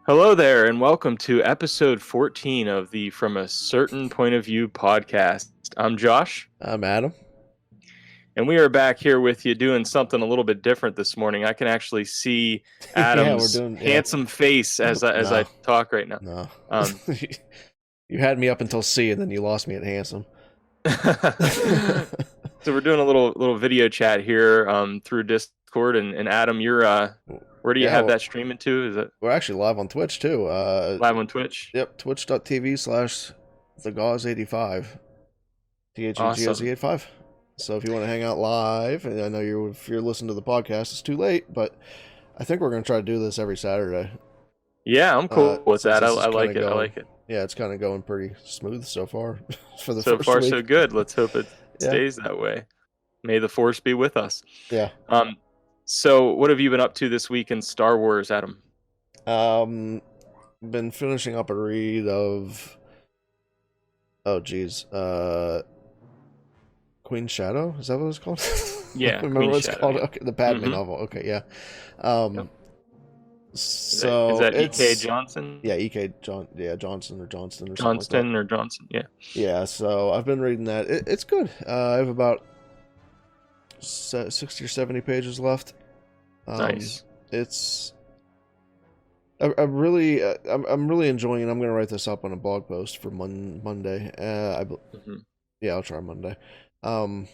Hello there, and welcome to episode 14 of the From a Certain Point of View podcast. I'm Josh, I'm Adam. and we are back here with you doing something a little bit different this morning. I can actually see Yeah, we're Adam's doing. Yeah, handsome face as I no, talk right now. no. Um, You had me up until C, and then you lost me at handsome. so we're doing a little video chat here through Discord, and Adam, you're where do you Yeah, have that streaming to? Is it we're actually live on Twitch too. live on Twitch? Yep, twitch.tv/thegauze85. Awesome. THEGOZ85. So if you want to hang out live, and I know if you're listening to the podcast, it's too late, but I think we're going to try to do this every Saturday. Yeah, I'm cool with Since that. I this is like kinda it. I going, like it. yeah, it's kind of going pretty smooth so far for the So first far, so week. good. Let's hope it Yeah, stays that way. May the force be with us. yeah. Um, so what have you been up to this week in Star Wars, Adam? Um, been finishing up a read of geez, Queen Shadow. Is that what it's called? Yeah, Remember Queen what it's Shadow. called? Yeah. Okay, the Padme Mm-hmm. novel. Okay, yeah. Yep. So Is that E.K. it's Johnson? yeah, E.K. Johnson or Johnston or something like that. Johnston or Johnson? Yeah. Yeah, so I've been reading that. It's good. I have about 60 or 70 pages left. Nice. It's I'm really enjoying it. I'm gonna write this up on a blog post for Monday. Hmm. Yeah, I'll try Monday. Um,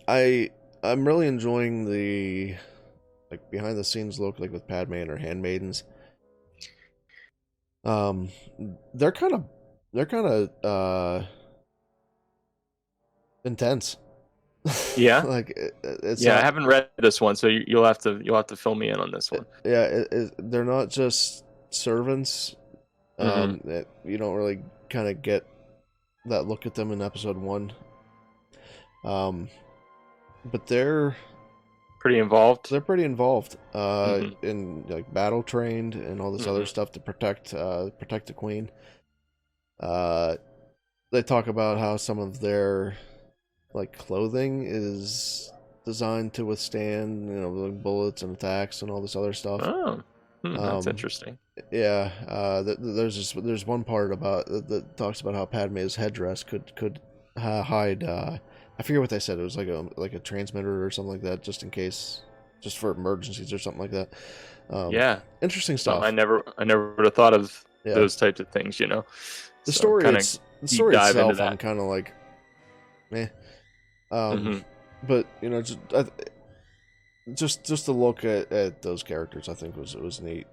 I'm really enjoying the like behind the scenes look like with Padme and her handmaidens. Um, they're kind of intense. Yeah. Like it's Yeah, I not. haven't read this one, so you'll have to fill me in on this one. Yeah, they're not just servants. Hmm. You don't really kind of get that look at them in episode one. Um, but Pretty involved. they're pretty involved. Hmm. In like battle trained and all this other Hmm. stuff to protect the queen. Uh, they talk about how some of their like clothing is designed to withstand like bullets and attacks and all this other stuff. Oh, that's Um, interesting. yeah, there's one part about that talks about how Padme's headdress could hide. I forget what they said. It was like a transmitter or something like that, just in case, just for emergencies or something like that. Yeah. Interesting Something stuff. I never would have thought of Yeah, those types of things, you know. the So story kind of it's the deep story dive into itself. I'm that. kind of like, eh. Um, Hmm. but just to look at those characters, I think was neat.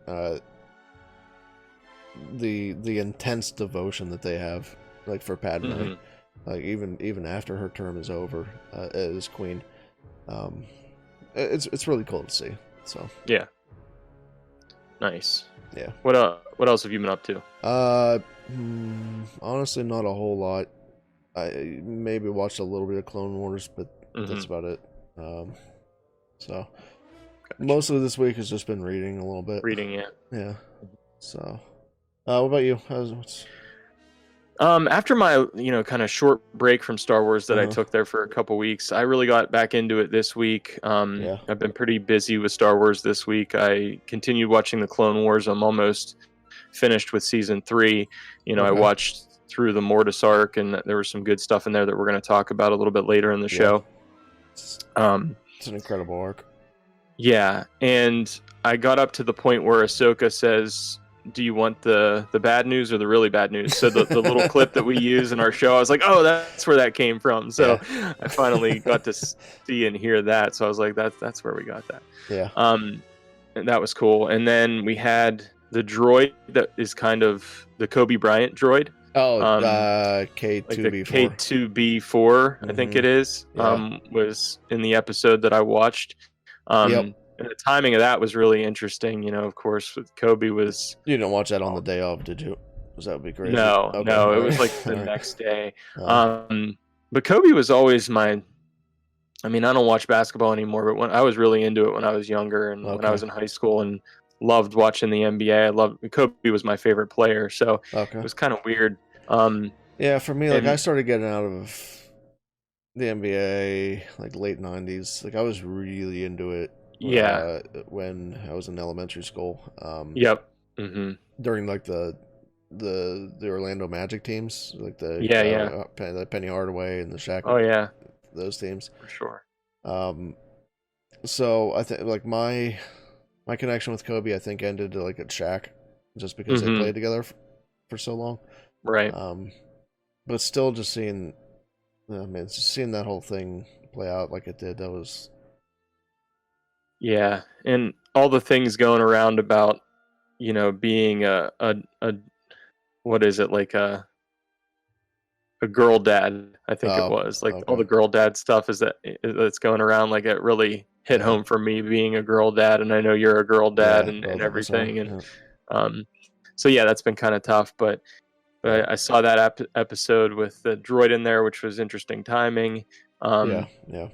The intense devotion that they have, like for Padme, Hmm. like even after her term is over as queen, um, it's really cool to see. So Yeah, nice. yeah, What else have you been up to? honestly, not a whole lot. I maybe watched a little bit of Clone Wars, but Hmm. that's about it. Um, so Gotcha. mostly this week has just been reading a little bit. Reading it. Yeah. So, what about you? What's After my kind of short break from Star Wars that I uh-huh. took there for a couple weeks, I really got back into it this week. Yeah. I've been pretty busy with Star Wars this week. I continued watching the Clone Wars. I'm almost finished with season 3. I Okay. watched through the Mortis arc, and there was some good stuff in there that we're going to talk about a little bit later in the Yeah. show. It's, Um, it's an incredible arc. yeah, and I got up to the point where Ahsoka says, "Do you want the bad news or the really bad news?" So the little clip that we use in our show, I was like, "Oh, that's where that came from." So I finally got to see and hear that. So I was like, "That's where we got that." Yeah. And that was cool. And then we had the droid that is kind of the Kobe Bryant droid. Oh, Like the K2B4. K2B4, I think Mm-hmm. it is, Yeah. was in the episode that I watched. Yep. And the timing of that was really interesting. Of course, with Kobe was You didn't watch that on the day of, did you? Because that would be crazy. no, Okay. no, it All was right. like All the right. next day. Uh, But Kobe was always my. I mean, I don't watch basketball anymore, but when I was really into it when I was younger and when I okay. was in high school and loved watching the NBA. I loved Kobe was my favorite player, so it Okay. was kind of weird. Um, Yeah, for me, like I and started getting out of the NBA like late '90s. Like I was really into it yeah, when I was in elementary school. yep. Mm-hmm. during like the Orlando Magic teams, like Yeah. the Penny Hardaway and the Shaq, Oh yeah, those teams. for sure. Um, so I think like my connection with Kobe, I think, ended like at Shaq, just because they Mm-hmm. played together for so long. Right. Um, but still, just seeing, I mean, just seeing that whole thing play out like it did, that was Yeah, and all the things going around about, being a what is it, like a girl dad, I think it oh was. Like all okay, the girl dad stuff that's going around, like it really hit yeah, home for me being a girl dad, and I know you're a girl dad yeah, and both of us are, everything, and yeah, um so yeah, that's been kind of tough, but yeah, I saw that episode with the droid in there, which was interesting timing. yeah, um yeah.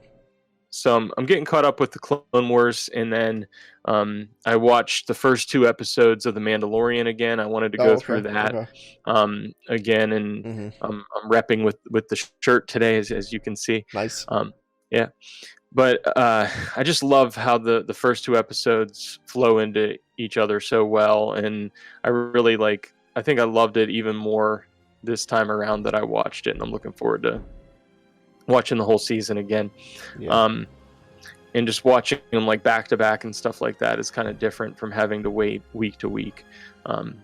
so I'm getting caught up with the Clone Wars, and then I watched the first two episodes of The Mandalorian again. I wanted to Oh go okay, through that okay, again, and mm-hmm. I'm repping with the shirt today, as you can see. Nice, Yeah, but I just love how the first two episodes flow into each other so well, and I really like. I think I loved it even more this time around that I watched it, and I'm looking forward to watching the whole season again. yeah, Um, and just watching them like back to back and stuff like that is kind of different from having to wait week to week. Um,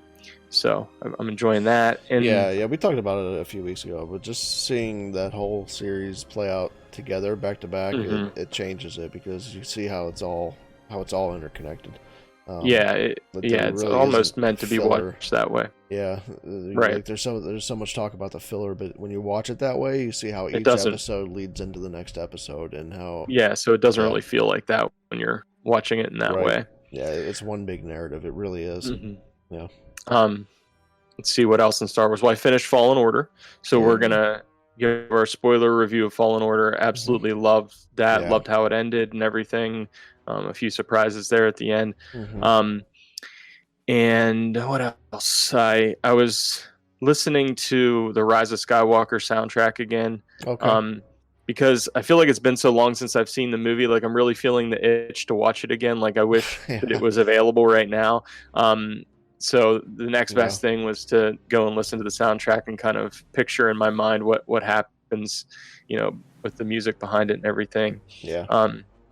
so I'm enjoying that. And yeah. We talked about it a few weeks ago, but just seeing that whole series play out together back to back, mhm. it changes it because you see how it's all interconnected. Yeah, But there it's really isn't almost meant to be filler. watched that way. Yeah, Right. like there's so much talk about the filler, but when you watch it that way, you see how It each doesn't. episode leads into the next episode and how Yeah, so it doesn't yeah, really feel like that when you're watching it in that right. way. Yeah, it's one big narrative. It really is. Hmm. Yeah. Um, let's see what else in Star Wars. Well, I finished Fallen Order, so we're Yeah. gonna give our spoiler review of Fallen Order. Hmm. Absolutely loved that. Yeah. Loved how it ended and everything. A few surprises there at the end. Hmm. Um, And what else? I was listening to the Rise of Skywalker soundtrack again, Okay. um, because I feel like it's been so long since I've seen the movie. Like I'm really feeling the itch to watch it again. Like I wish that it Yeah. was available right now. So the next Yeah. best thing was to go and listen to the soundtrack and kind of picture in my mind what happens, with the music behind it and everything. Yeah.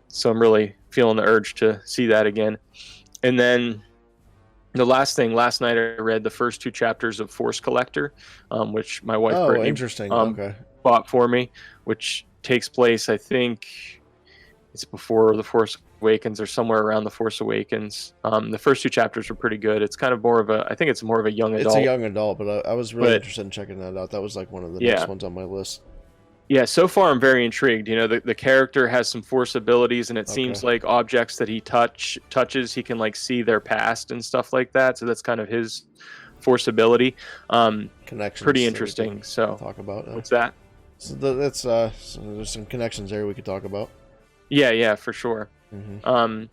So I'm really feeling the urge to see that again. And then the last thing, last night I read the first two chapters of Force Collector, which my wife Oh, Brittany interesting. Okay. bought for me, which takes place, I think it's before The Force Awakens or somewhere around The Force Awakens. The first two chapters were pretty good. It's kind of I think it's more of a young It's a adult. young adult, but I was really But interested in checking that out. That was like one of the next yeah, ones on my list. yeah, so far I'm very intrigued. The character has some Force abilities, and it Okay. seems like objects that he touches, he can like see their past and stuff like that. So that's kind of his Force ability. Connections Pretty that we interesting. could So talk about. what's that? So so there's some connections there we could talk about. Yeah, for sure. Hmm.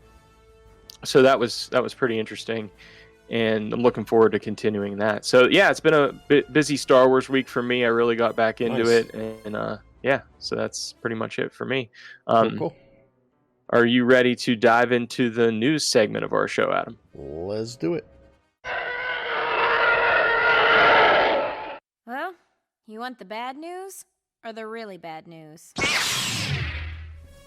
So that was pretty interesting, and I'm looking forward to continuing that. So yeah, it's been a busy Star Wars week for me. I really got back into Nice. it, and yeah, so that's pretty much it for me. Cool. Are you ready to dive into the news segment of our show, Adam? Let's do it. Well, you want the bad news or the really bad news?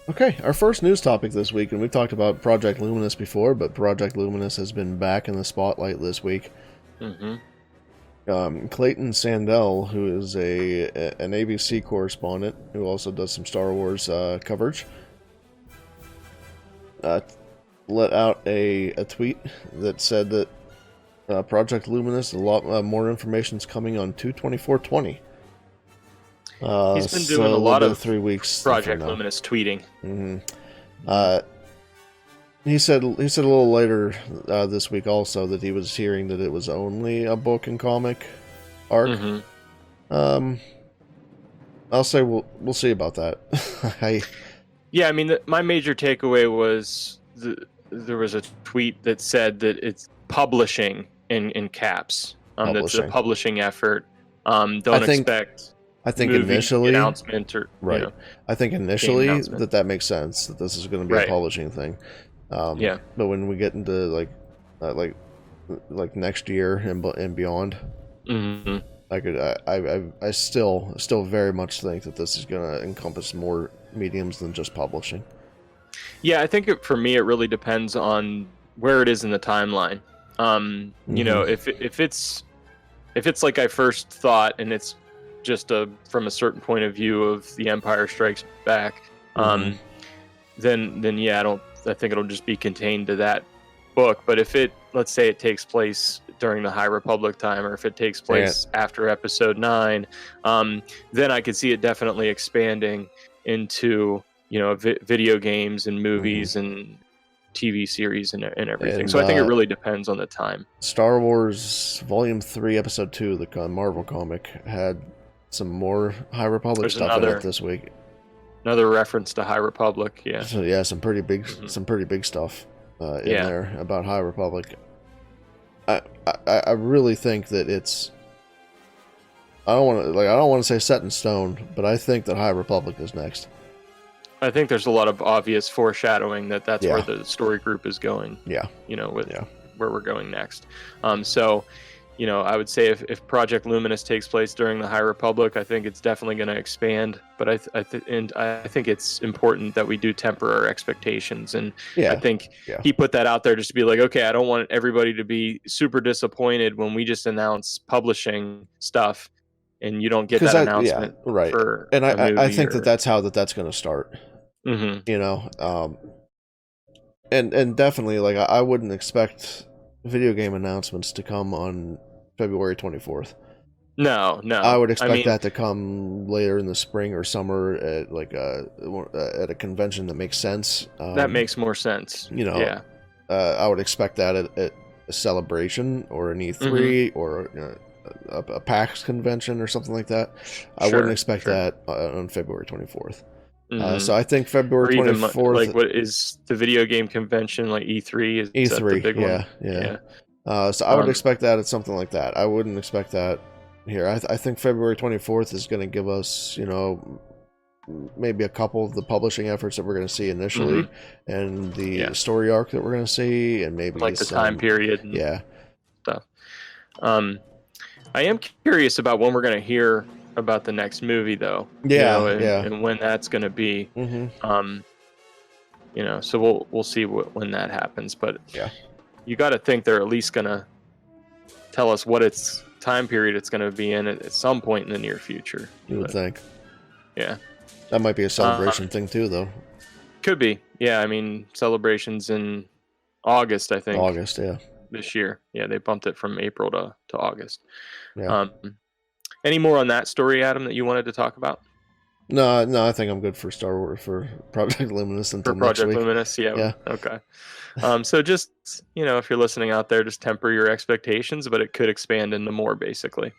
Okay, our first news topic this week, and we've talked about Project Luminous before, but Project Luminous has been back in the spotlight this week. Mm-hmm. Clayton Sandell, who is an ABC correspondent who also does some Star Wars coverage, let out a tweet that said that Project Luminous, a lot more information is coming on 2/24/20. He's been doing a lot of 3 weeks. Project Luminous tweeting. Mm-hmm. He said a little later this week also that he was hearing that it was only a book and comic arc. Mm-hmm. I'll say we'll see about that. Yeah, I mean, my major takeaway was there was a tweet that said that it's publishing in caps. That's a publishing effort. Expect. I think initially announcement or right. I think initially that makes sense that this is going to be a publishing thing. Yeah. But when we get into like like next year and beyond. Mm-hmm. I still very much think that this is gonna encompass more mediums than just publishing. Yeah, I think for me it really depends on where it is in the timeline. You know, if it's like I first thought, and it's just from a certain point of view of The Empire Strikes Back, then yeah, I think it'll just be contained to that book. But if let's say it takes place during the High Republic time, or if it takes place after Episode 9, then I could see it definitely expanding into, you know, video games and movies and TV series and everything. And, so I think it really depends on the time. Star Wars Volume 3, Episode 2, the Marvel comic, had some more High Republic There's stuff in it this week. Another reference to High Republic, yeah. So yeah, some pretty big stuff in there about High Republic. I really think that it's. I don't want to say set in stone, but I think that High Republic is next. I think there's a lot of obvious foreshadowing that's where the story group is going. Yeah. You know, with where we're going next. So, you know, I would say if Project Luminous takes place during the High Republic, I think it's definitely going to expand. But I think it's important that we do temper our expectations. And I think he put that out there just to be like, okay, I don't want everybody to be super disappointed when we just announce publishing stuff and you don't get that announcement. Right. For and I think that's how that's going to start. Mm-hmm. You know, and definitely, like, I wouldn't expect video game announcements to come on February 24th. No. I would expect that to come later in the spring or summer at at a convention that makes sense. That makes more sense. You know, I would expect that at a celebration or an E3 or a PAX convention or something like that. I wouldn't expect that on February 24th. So I think February 24th. Like, what is the video game convention, like E3? Is E3, that the big one? Yeah. So I would expect that at something like that. I wouldn't expect that here. I think February 24th is going to give us, you know, maybe a couple of the publishing efforts that we're going to see initially, and the story arc that we're going to see, and maybe like the time period. Stuff. I am curious about when we're going to hear about the next movie, though. And when that's going to be. You know, so we'll see when that happens. But you got to think they're at least going to tell us what its time period it's going to be in at some point in the near future. You would think. Yeah. That might be a celebration thing too, though. Could be. Yeah, I mean, celebrations in August, I think. August, yeah. This year. Yeah, they bumped it from April to August. Yeah. Any more on that story, Adam, that you wanted to talk about? No, I think I'm good for Star Wars, for Project Luminous until next week. For Project Luminous, yeah. Okay. So just, you know, if you're listening out there, just temper your expectations, but it could expand into more, basically.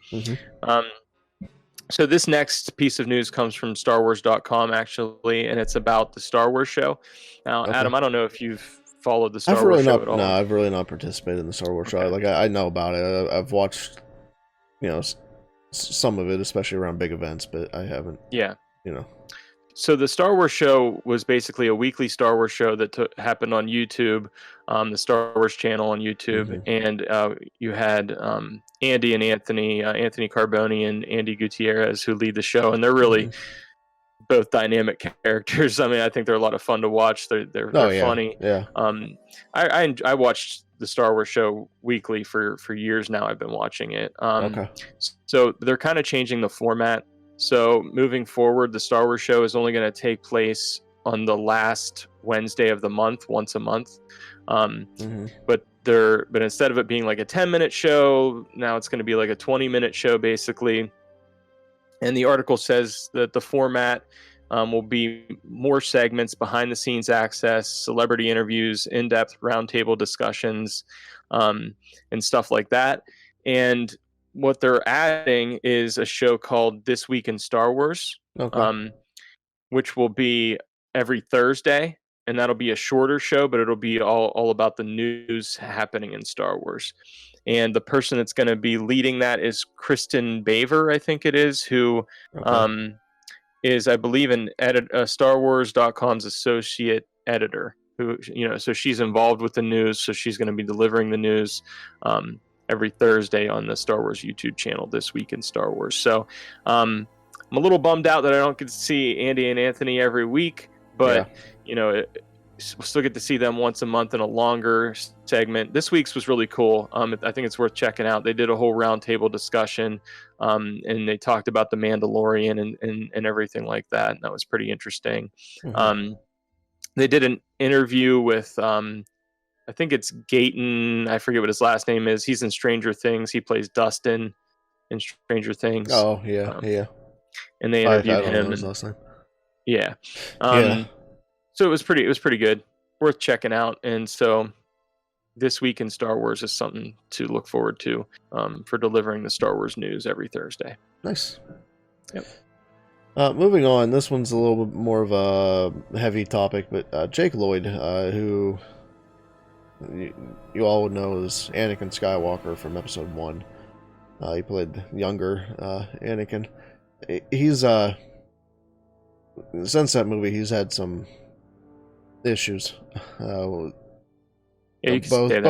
So this next piece of news comes from StarWars.com, actually, and it's about the Star Wars show. Now, Adam, I don't know if you've followed the Star Wars show at all. No, I've really not participated in the Star Wars show. Like, I know about it. I've watched, you know, some of it, especially around big events, but I haven't. Yeah. You know. So the Star Wars show was basically a weekly Star Wars show that happened on YouTube, the Star Wars channel on YouTube, and you had Andy and Anthony Carboni and Andy Gutierrez, who lead the show, and they're really both dynamic characters. I mean, I think they're a lot of fun to watch. They're funny. Yeah. I watched the Star Wars show weekly for years now. I've been watching it. So they're kind of changing the format. So moving forward, the Star Wars show is only going to take place on the last Wednesday of the month, once a month. But instead of it being like a 10-minute show, now it's going to be like a 20-minute show, basically. And the article says that the format will be more segments, behind-the-scenes access, celebrity interviews, in-depth roundtable discussions, and stuff like that. And what they're adding is a show called This Week in Star Wars, which will be every Thursday, and that'll be a shorter show, but it'll be all about the news happening in Star Wars. And the person that's going to be leading that is Kristen Baver, I think it is, who is, I believe, Star Wars.com's associate editor. who, so she's involved with the news, so she's going to be delivering the news every Thursday on the Star Wars YouTube channel, This Week in Star Wars. So I'm a little bummed out that I don't get to see Andy and Anthony every week, but we'll still get to see them once a month in a longer segment. This week's was really cool. I think it's worth checking out. They did a whole roundtable discussion, and they talked about the Mandalorian and everything like that, and that was pretty interesting. They did an interview with I think it's Gayton. I forget what his last name is. He's in Stranger Things. He plays Dustin in Stranger Things. Oh, yeah. And they interviewed I don't him. know his last name. Yeah. Yeah. So it was pretty good. Worth checking out. And so This Week in Star Wars is something to look forward to for delivering the Star Wars news every Thursday. Nice. Yep. Moving on, this one's a little bit more of a heavy topic, but Jake Lloyd, who you all would know as Anakin Skywalker from Episode 1. He played younger Anakin. He's since that movie, he's had some issues. You can both say that.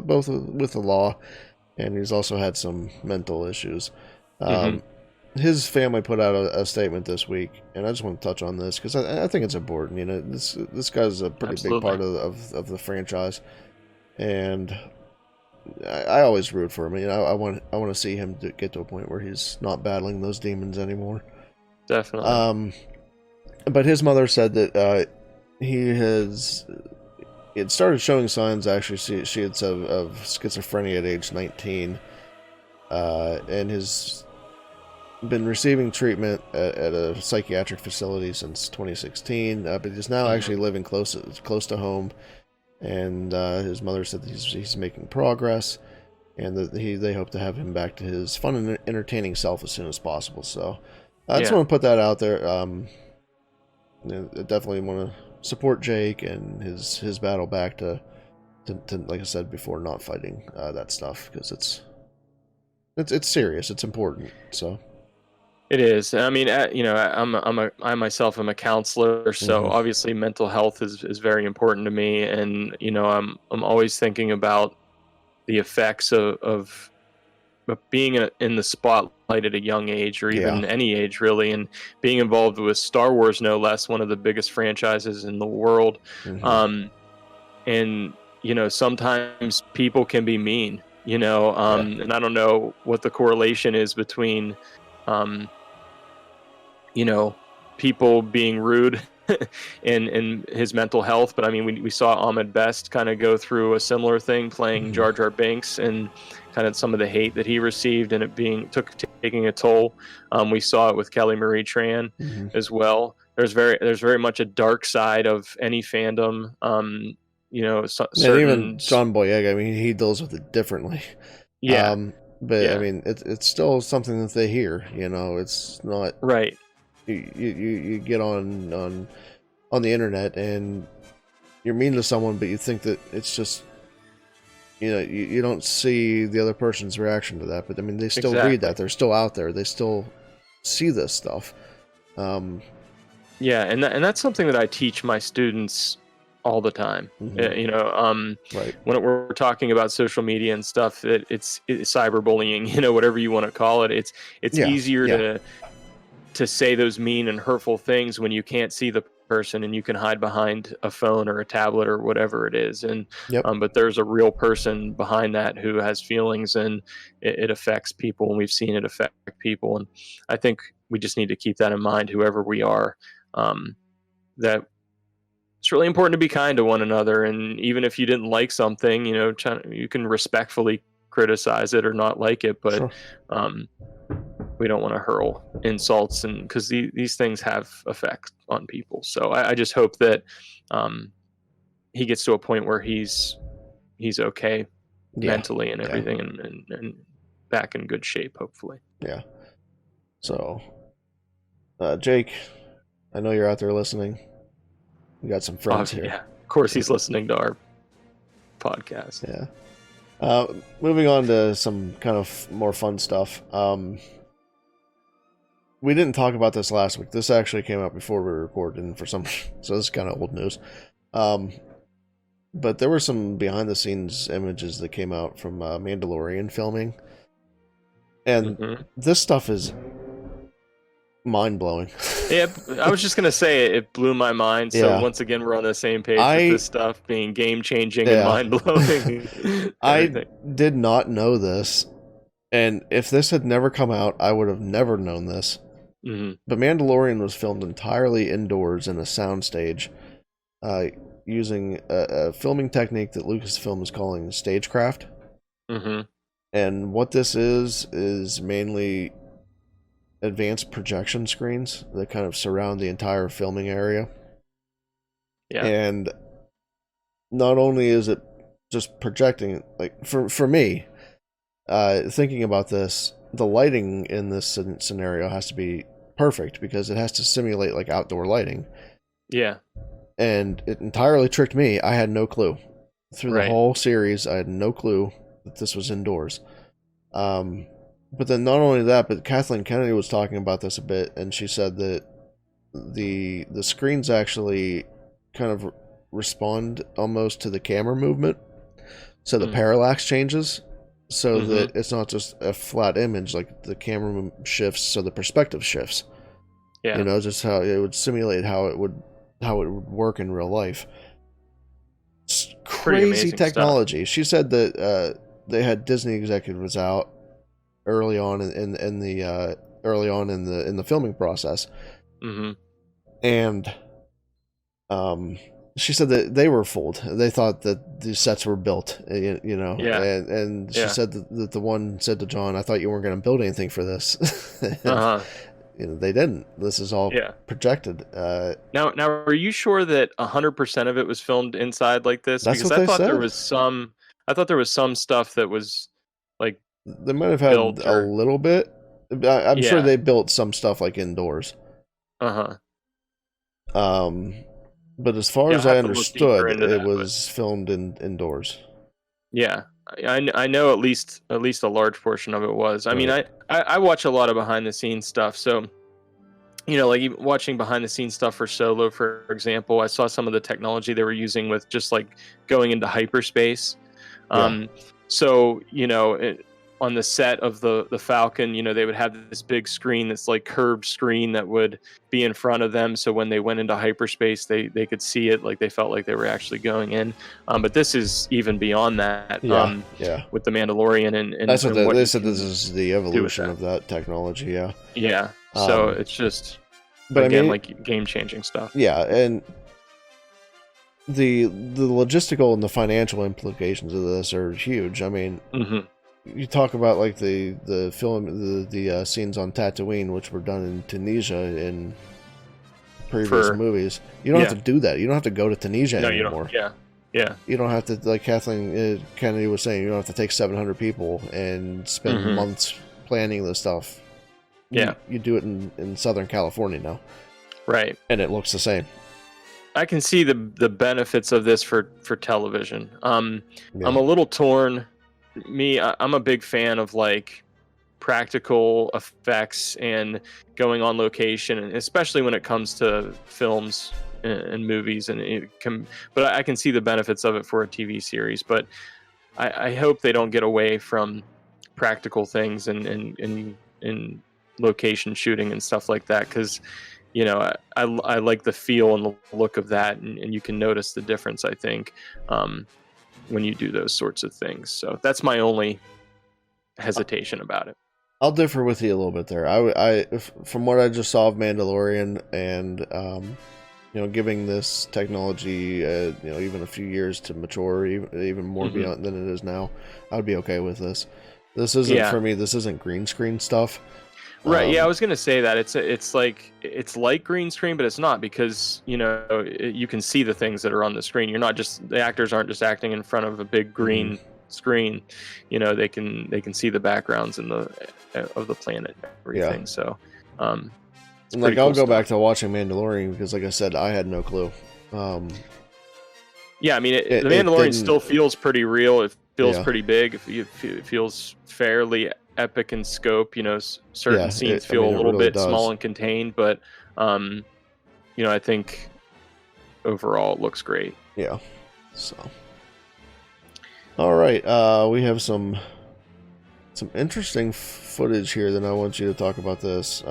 both with the law, and he's also had some mental issues. His family put out a statement this week, and I just want to touch on this because I think it's important. This guy's a pretty big part of the franchise, and I always root for him. I want to see him get to a point where he's not battling those demons anymore. Definitely. But his mother said that he had started showing signs. Actually, she had said of schizophrenia at age 19, and has been receiving treatment at a psychiatric facility since 2016. But he's now actually living close to home. And his mother said that he's making progress, and that they hope to have him back to his fun and entertaining self as soon as possible. So I just want to put that out there. I definitely want to support Jake and his battle back to like I said before, not fighting that stuff, because it's serious, it's important. So. It is. I mean, I myself am a counselor, so obviously mental health is very important to me, and I'm always thinking about the effects of being in the spotlight at a young age, or even any age really, and being involved with Star Wars, no less, one of the biggest franchises in the world. And sometimes people can be mean, and I don't know what the correlation is between people being rude in his mental health. But I mean, we saw Ahmed Best kind of go through a similar thing playing Jar Jar Binks, and kind of some of the hate that he received, and it taking a toll. We saw it with Kelly Marie Tran as well. There's very much a dark side of any fandom. Even John Boyega, I mean, he deals with it differently. I mean, it's still something that they hear. It's not right. You get on the internet and you're mean to someone, but you think that it's just you don't see the other person's reaction to that. But I mean, they still read that. They're still out there. They still see this stuff. And that's something that I teach my students all the time. Right. When we're talking about social media and stuff, it's cyberbullying, whatever you want to call it. It's easier to say those mean and hurtful things when you can't see the person and you can hide behind a phone or a tablet or whatever it is. And but there's a real person behind that who has feelings, and it affects people, and we've seen it affect people. And I think we just need to keep that in mind, whoever we are, that it's really important to be kind to one another. And even if you didn't like something, you can respectfully criticize it or not like it, but we don't want to hurl insults, and because these things have effect on people. So I just hope that he gets to a point where he's okay mentally and everything, and back in good shape, hopefully. Yeah. So, Jake, I know you're out there listening. We got some friends here. Yeah, of course he's listening to our podcast. Yeah. Moving on to some kind of more fun stuff. We didn't talk about this last week. This actually came out before we recorded, and so this is kind of old news. But there were some behind the scenes images that came out from Mandalorian filming, and this stuff is mind blowing. Yeah, I was just gonna say it blew my mind. So Yeah. once again, we're on the same page with this stuff being game changing and mind blowing. I did not know this, and if this had never come out, I would have never known this. But Mandalorian was filmed entirely indoors in a soundstage, using a filming technique that Lucasfilm is calling stagecraft. And what this is mainly advanced projection screens that kind of surround the entire filming area. Yeah. And not only is it just projecting, like for me, thinking about this, the lighting in this scenario has to be perfect because it has to simulate like outdoor lighting. Yeah. And it entirely tricked me. I had no clue. Through the whole series, I had no clue that this was indoors. But then not only that, but Kathleen Kennedy was talking about this a bit, and she said that the screens actually kind of respond almost to the camera movement. So the parallax changes so that it's not just a flat image, like the camera shifts, so the perspective shifts. Yeah. You know, just how it would simulate how it would work in real life. It's crazy technology. She said that they had Disney executives out early on in the filming process, and she said that they were fooled. They thought that the sets were built, you know. Yeah. And she said that the one said to John, "I thought you weren't going to build anything for this." You know, they didn't. This is all projected. Now, are you sure that 100% of it was filmed inside like this? That's because what I they thought said. there was some. I thought there was some stuff that was like they might have had a little bit. I'm sure they built some stuff like indoors. But as far as I understood, it was filmed indoors. Yeah, I know at least a large portion of it was. I mean, I watch a lot of behind the scenes stuff, so you know, like even watching behind the scenes stuff for Solo, for example, I saw some of the technology they were using with just like going into hyperspace. So you know, on the set of the Falcon, you know, they would have this big screen that's like curved screen that would be in front of them. So when they went into hyperspace, they could see it, like they felt like they were actually going in. But this is even beyond that. With the Mandalorian and that's what they said. This is the evolution of that technology. Yeah. So it's just, but again, I mean, like game changing stuff. Yeah, and the logistical and the financial implications of this are huge. I mean. You talk about like the film, the scenes on Tatooine, which were done in Tunisia in previous movies. You don't have to do that. You don't have to go to Tunisia anymore. You don't. You don't have to, like Kathleen Kennedy was saying, you don't have to take 700 people and spend months planning this stuff. You do it in Southern California now. Right. And it looks the same. I can see the benefits of this for television. I'm a little torn. I'm a big fan of like practical effects and going on location, and especially when it comes to films and movies. But I can see the benefits of it for a TV series. But I hope they don't get away from practical things and location shooting and stuff like that, because you know I like the feel and the look of that, and you can notice the difference, I think. When you do those sorts of things. So that's my only hesitation about it. I'll differ with you a little bit there. I from what I just saw of Mandalorian and you know, giving this technology you know, even a few years to mature, even more beyond than it is now, I'd be okay with this. This isn't for me. This isn't green screen stuff. Right. I was gonna say that it's like green screen, but it's not, because you know you can see the things that are on the screen. You're not just, the actors aren't just acting in front of a big green screen. You know, they can see the backgrounds of the planet and everything. So, like I'll go back to watching Mandalorian because, like I said, I had no clue. I mean, the Mandalorian still feels pretty real. It feels pretty big. It feels fairly epic in scope. You know, certain scenes feel a little bit small and contained, but you know, I think overall it looks great. So, all right, we have some interesting footage here that I want you to talk about this,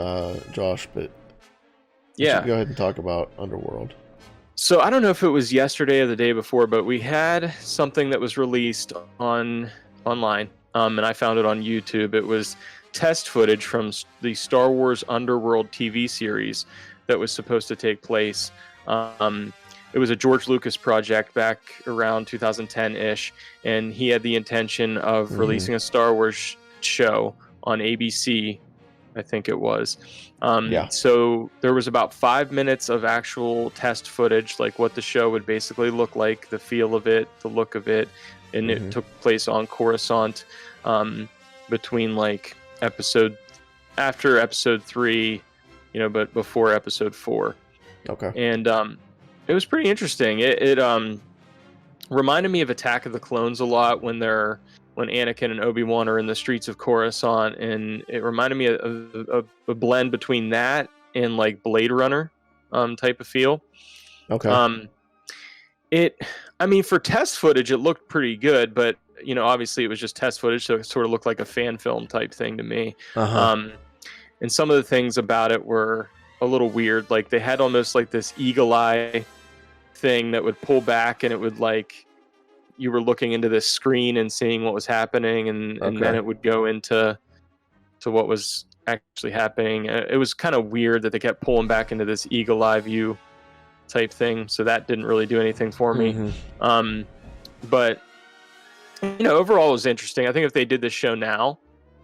Josh. But Yeah, go ahead and talk about Underworld. so I don't know if it was yesterday or the day before, but we had something that was released online, and I found it on YouTube. It was test footage from the Star Wars Underworld TV series that was supposed to take place. It was a George Lucas project back around 2010-ish, and he had the intention of releasing a Star Wars show on ABC, I think it was. So there was about 5 minutes of actual test footage, like what the show would basically look like, the feel of it, the look of it, and it took place on Coruscant, between like after episode 3, but before episode 4. Okay. And it was pretty interesting. It reminded me of Attack of the Clones a lot when Anakin and Obi-Wan are in the streets of Coruscant, and it reminded me of a blend between that and like Blade Runner type of feel. Okay. For test footage, it looked pretty good, but obviously it was just test footage, so it sort of looked like a fan film type thing to me. And some of the things about it were a little weird. Like they had almost like this eagle eye thing that would pull back, and it would like you were looking into this screen and seeing what was happening, and then it would go into what was actually happening. It was kind of weird that they kept pulling back into this eagle eye view type thing, so that didn't really do anything for me. But overall it was interesting. I think if they did this show now,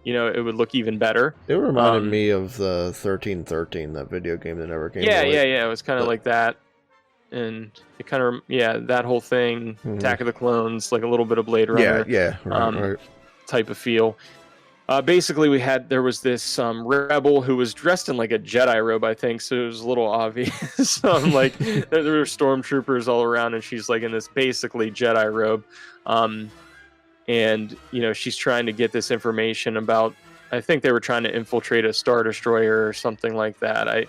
it would look even better. It reminded me of the 1313, that video game that never came out. Yeah. It was kind of like that. And it kind of, that whole thing, Attack of the Clones, like a little bit of Blade Runner right. type of feel. Basically, there was this rebel who was dressed in like a Jedi robe, I think, so it was a little obvious. Like there were stormtroopers all around, and she's like in this basically Jedi robe. And she's trying to get this information about, I think they were trying to infiltrate a Star Destroyer or something like that. I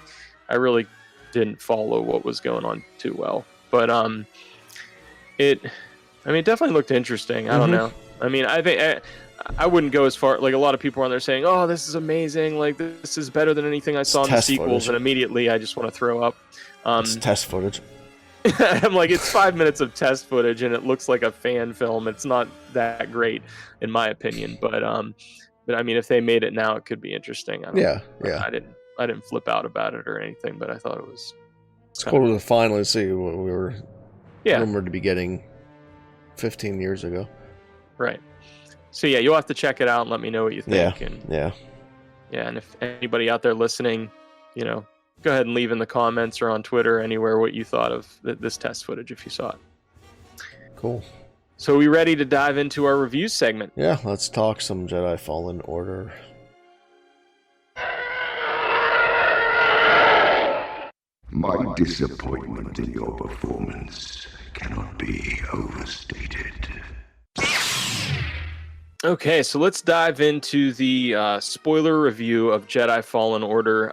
really didn't follow what was going on too well, but it definitely looked interesting. I don't know. I think I wouldn't go as far, like a lot of people on there saying, oh, this is amazing, like this is better than anything I saw in the sequels footage. And immediately I just want to throw up. It's test footage. I'm like, it's 5 minutes of test footage and it looks like a fan film. It's not that great in my opinion, but if they made it now, it could be interesting. I didn't flip out about it or anything, but I thought it was. It's cool to finally see what we were rumored to be getting 15 years ago. Right. So you'll have to check it out and let me know what you think. Yeah. And if anybody out there listening, go ahead and leave in the comments or on Twitter, anywhere, what you thought of this test footage if you saw it. Cool. So are we ready to dive into our review segment? Yeah, let's talk some Jedi Fallen Order. My disappointment in your performance cannot be overstated. Okay, so let's dive into the spoiler review of Jedi Fallen Order.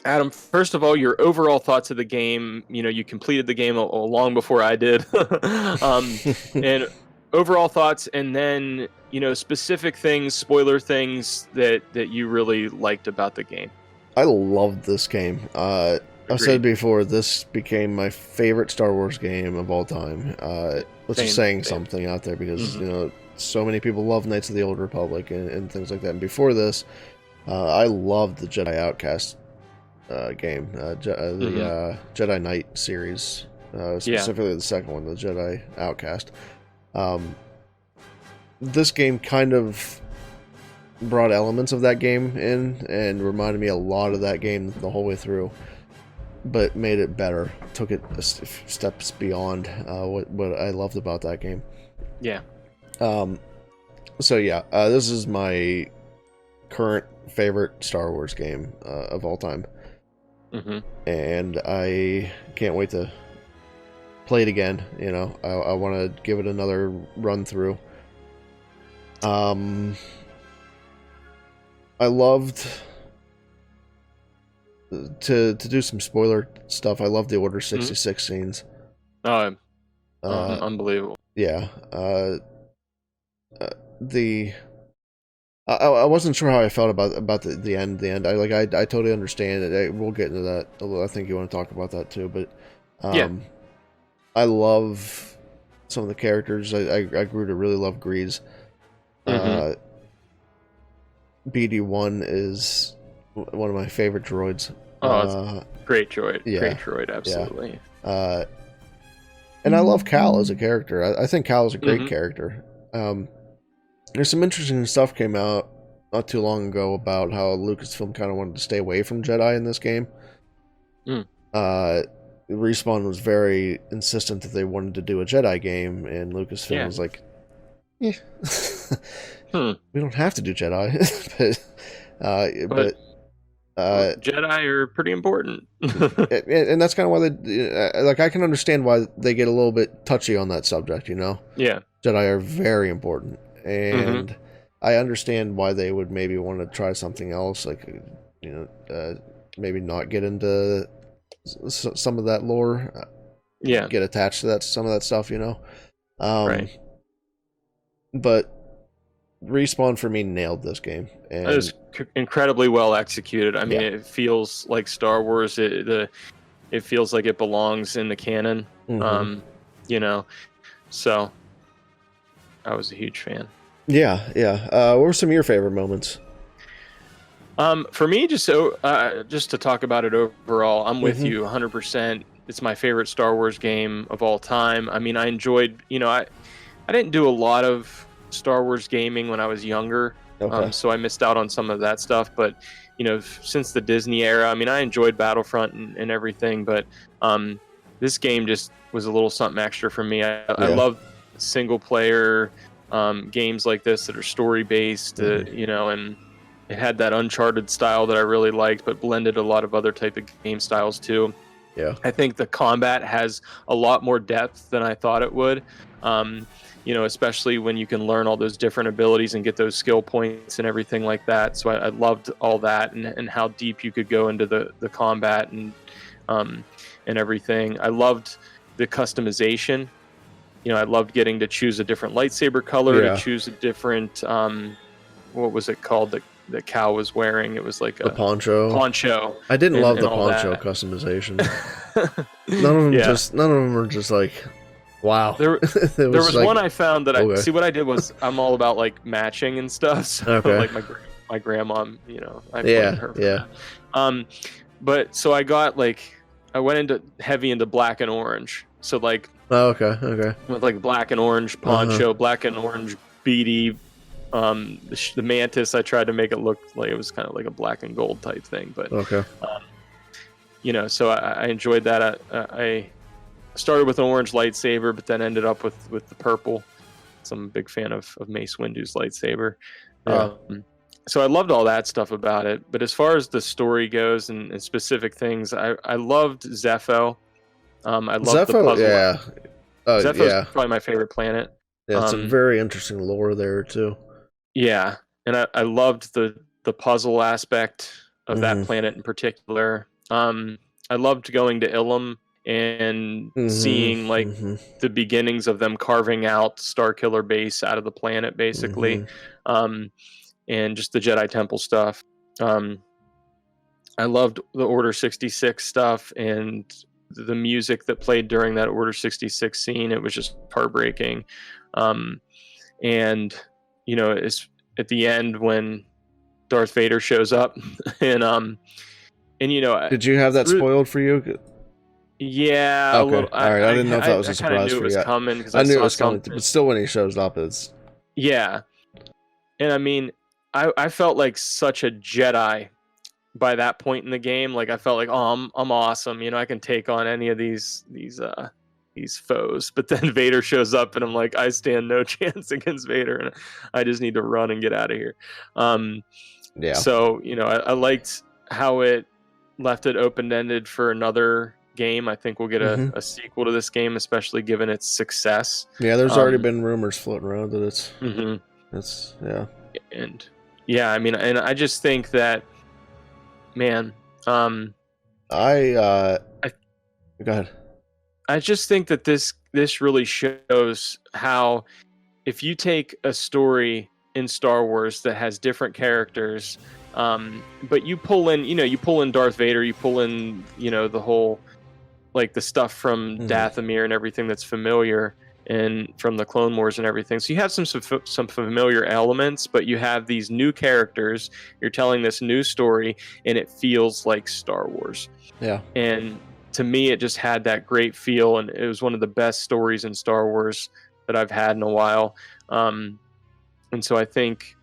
Adam, first of all, your overall thoughts of the game. You completed the game long before I did. And overall thoughts, and then, specific things, spoiler things that you really liked about the game. I loved this game. I've said before, this became my favorite Star Wars game of all time. Which is saying something out there, because, so many people love Knights of the Old Republic and things like that. And before this, I loved the Jedi Outcast game, the Jedi Knight series, specifically the second one, the Jedi Outcast. This game kind of brought elements of that game in and reminded me a lot of that game the whole way through, but made it better, took it steps beyond what I loved about that game. This is my current favorite Star Wars game of all time. And I can't wait to play it again. I want to give it another run through. I loved to do some spoiler stuff. I loved the Order 66 scenes. Unbelievable. Yeah. The I wasn't sure how I felt about the end. The end. I totally understand it. We'll get into that. Although I think you want to talk about that too. But Yeah. I love some of the characters. I grew to really love Grease. BD1 is one of my favorite droids. Great droid. Yeah, Great droid, absolutely. Yeah. And I love Cal as a character. I think Cal is a great character. There's some interesting stuff came out not too long ago about how Lucasfilm kind of wanted to stay away from Jedi in this game. Respawn was very insistent that they wanted to do a Jedi game, and Lucasfilm was like, we don't have to do Jedi. but Jedi are pretty important. and that's kind of why they, like, I can understand why they get a little bit touchy on that subject, you know? Yeah. Jedi are very important. And I understand why they would maybe want to try something else, like, you know, maybe not get into some of that lore. Yeah. Get attached to some of that stuff, you know? Right. But Respawn, for me, nailed this game. And it was incredibly well executed. I mean, it feels like Star Wars. It feels like it belongs in the canon. You know, so I was a huge fan. Yeah. What were some of your favorite moments? For me, just to talk about it overall, I'm with you 100%. It's my favorite Star Wars game of all time. I mean, I enjoyed, you know, I didn't do a lot of Star Wars gaming when I was younger, so I missed out on some of that stuff. But, you know, since the Disney era, I mean, I enjoyed Battlefront and everything, but this game just was a little something extra for me. I love single player games like this that are story based, you know, and it had that Uncharted style that I really liked, but blended a lot of other type of game styles too. Yeah, I think the combat has a lot more depth than I thought it would. You know, especially when you can learn all those different abilities and get those skill points and everything like that. So I loved all that and how deep you could go into the combat and everything. I loved the customization. You know, I loved getting to choose a different lightsaber color, to choose a different, what was it called that Cal was wearing? It was like a poncho. I didn't love the poncho customization. None of them were just like, wow. There was like, one I found that I see. What I did was I'm all about like matching and stuff. So like my grandma, you know, I blamed her for that. But so I got I went heavy into black and orange. So like with like black and orange poncho, black and orange beady. The mantis, I tried to make it look like it was kind of like a black and gold type thing, but you know, so I enjoyed that. I started with an orange lightsaber, but then ended up with the purple. So I'm a big fan of Mace Windu's lightsaber. So I loved all that stuff about it. But as far as the story goes and specific things, I loved Zepho. I loved the puzzle. Zepho's probably my favorite planet. Yeah, some very interesting lore there too. Yeah, and I loved the puzzle aspect of that planet in particular. I loved going to Ilum and seeing the beginnings of them carving out Starkiller Base out of the planet, basically, and just the Jedi Temple stuff. I loved the Order 66 stuff and the music that played during that Order 66 scene. It was just heartbreaking. And you know, it's at the end when Darth Vader shows up, and you know, did you have that spoiled for you? Yeah, okay. A little. All right, I didn't know if that was a surprise for you. I knew it was coming because I knew it was coming, but still, when he shows up, it's and I mean, I felt like such a Jedi by that point in the game. Like I felt like, oh, I'm awesome. You know, I can take on any of these foes. But then Vader shows up and I'm like, I stand no chance against Vader and I just need to run and get out of here. So, you know, I liked how it left it open-ended for another game. I think we'll get a sequel to this game, especially given its success. Yeah, there's already been rumors floating around that it's and I mean, and I just think that, man, go ahead. I just think that this this really shows how if you take a story in Star Wars that has different characters, but you pull in Darth Vader, you pull in, the whole, like the stuff from Dathomir and everything that's familiar, and from the Clone Wars and everything. So you have some familiar elements, but you have these new characters. You're telling this new story, and it feels like Star Wars. Yeah. And to me, it just had that great feel, and it was one of the best stories in Star Wars that I've had in a while. And so I think,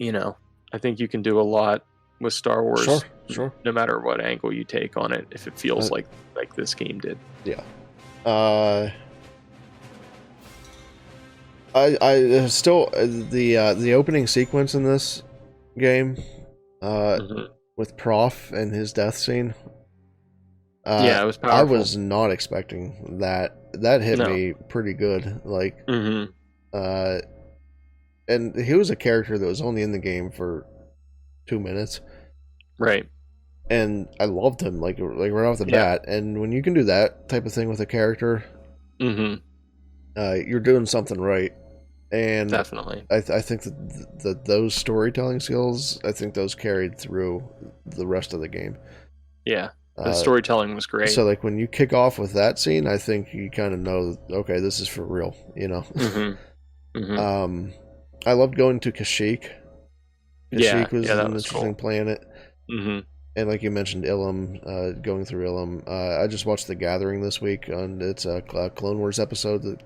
I think you can do a lot with Star Wars, sure. No matter what angle you take on it, if it feels like this game did. Yeah. I still the opening sequence in this game, with Prof and his death scene. Yeah, it was powerful. I was not expecting that. That hit me pretty good. Like, and he was a character that was only in the game for 2 minutes, right? And I loved him like right off the bat. And when you can do that type of thing with a character, you're doing something right. And definitely, I think that those storytelling skills, I think those carried through the rest of the game. Yeah, the storytelling was great. So like when you kick off with that scene, I think you kind of know, okay, this is for real. I loved going to Kashyyyk. Kashyyyk was an interesting planet. And like you mentioned, Ilum, going through Ilum. I just watched The Gathering this week, and it's a Clone Wars episode.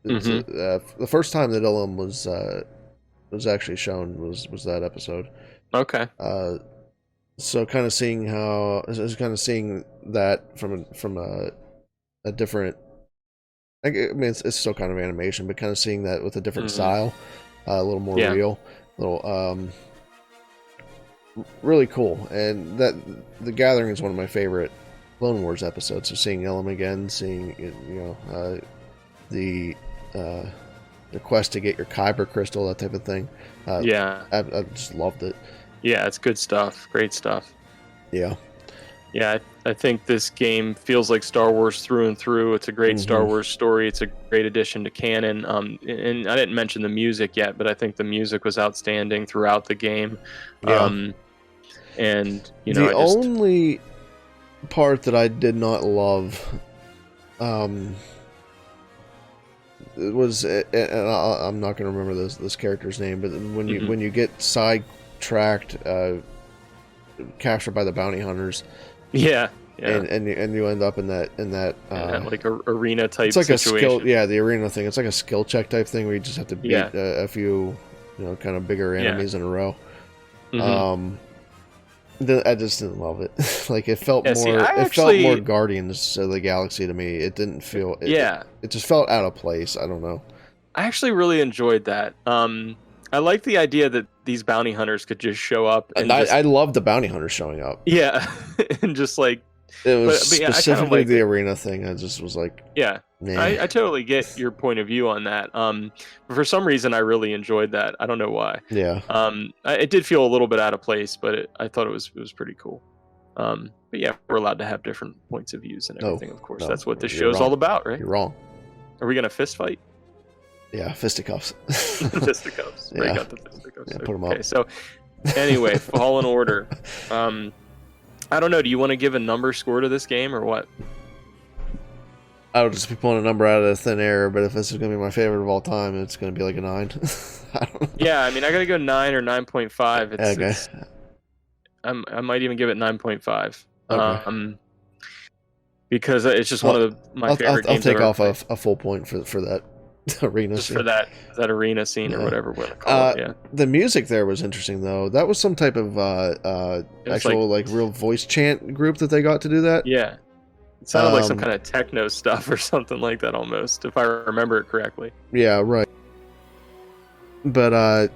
The first time that Ilum was actually shown was that episode. Okay. So kind of seeing that from a different. I mean, it's still kind of animation, but kind of seeing that with a different style, a little more real, a little really cool. And that The Gathering is one of my favorite Clone Wars episodes. So seeing Ilum again, seeing the quest to get your Kyber crystal, that type of thing. I just loved it. Yeah, it's good stuff. Great stuff. Yeah. Yeah, I think this game feels like Star Wars through and through. It's a great Star Wars story. It's a great addition to canon. And I didn't mention the music yet, but I think the music was outstanding throughout the game. Yeah. And the only part that I did not love, it was, and I'm not going to remember this character's name, but when you get sidetracked, captured by the bounty hunters. Yeah. And you end up in that like a arena type. It's like situation. a skill, the arena thing. It's like a skill check type thing where you just have to beat a few, kind of bigger enemies in a row. I just didn't love it. Like it felt felt more Guardians of the Galaxy to me. It didn't feel. It just felt out of place. I don't know. I actually really enjoyed that. I like the idea that these bounty hunters could just show up. And I love the bounty hunters showing up. Yeah, and just like it was specifically the arena thing. I just was like, I totally get your point of view on that. But for some reason, I really enjoyed that. I don't know why. Yeah. It did feel a little bit out of place, but I thought it was pretty cool. But yeah, we're allowed to have different points of views and everything. Of course, that's what this show's all about, right? You're wrong. Are we gonna fist fight? Yeah, fisticuffs. Fisticuffs. Break out the fisticuffs. Yeah, put them up. Okay, so anyway, Fallen Order. I don't know. Do you want to give a number score to this game or what? I would just be pulling a number out of thin air, but if this is going to be my favorite of all time, it's going to be like a 9. I don't know. Yeah, I mean, I got to go 9 or 9.5. Okay. I might even give it 9.5. Okay. Because it's just one of my favorite games. I'll take off a full point for that arena just scene. For that arena scene or whatever we're gonna call it. Yeah. The music there was interesting though. That was some type of actual like real voice chant group that they got to do that. Yeah. It sounded like some kind of techno stuff or something like that almost, if I remember it correctly. Yeah, right. But I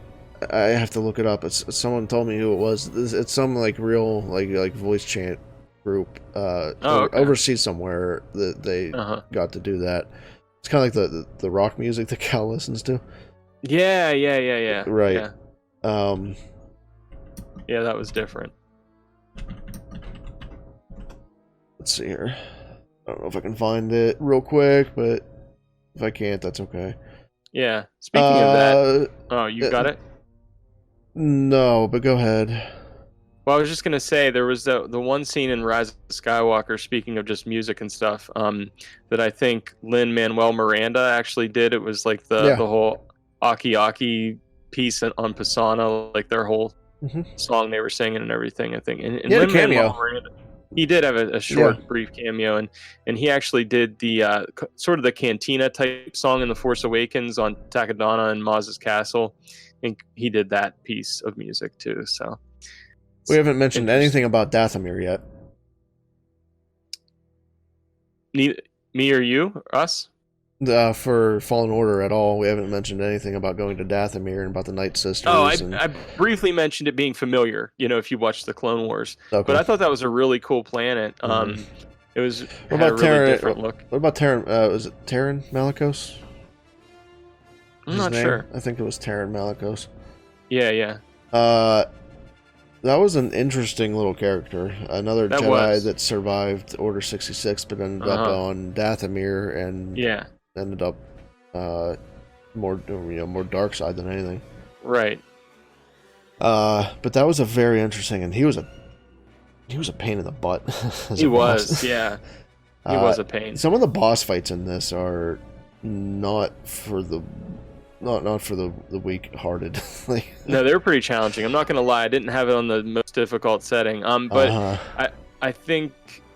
have to look it up. Someone told me who it was. It's some like real like voice chant group overseas somewhere that they got to do that. It's kind of like the rock music that Cal listens to. Yeah. Right. Yeah, that was different. Let's see here. I don't know if I can find it real quick, but if I can't, that's okay. Yeah. Speaking of that, oh, you got it? No, but go ahead. Well, I was just gonna say there was the one scene in Rise of Skywalker. Speaking of just music and stuff, that I think Lin-Manuel Miranda actually did. It was like the whole Aki Aki piece on Pisana, like their whole song they were singing and everything. I think. And he had a cameo. Miranda, he did have a short, brief cameo, and he actually did the sort of the cantina type song in The Force Awakens on Takodana and Maz's castle, and he did that piece of music too. So. We haven't mentioned anything about Dathomir yet. Me or you? Or us? For Fallen Order at all, we haven't mentioned anything about going to Dathomir and about the Night Sisters. Oh, I briefly mentioned it being familiar, if you watched the Clone Wars. Okay. But I thought that was a really cool planet. It was had a really different look. What about Terran? Was it Terran Malicos? I'm not sure. I think it was Terran Malicos. Yeah. That was an interesting little character. Another Jedi that survived Order 66, but ended up on Dathomir and ended up more dark side than anything. Right. But that was a very interesting, and he was a pain in the butt. He was, yeah. He was a pain. Some of the boss fights in this are not for the weak-hearted. No, they were pretty challenging. I'm not gonna lie, I didn't have it on the most difficult setting. But I think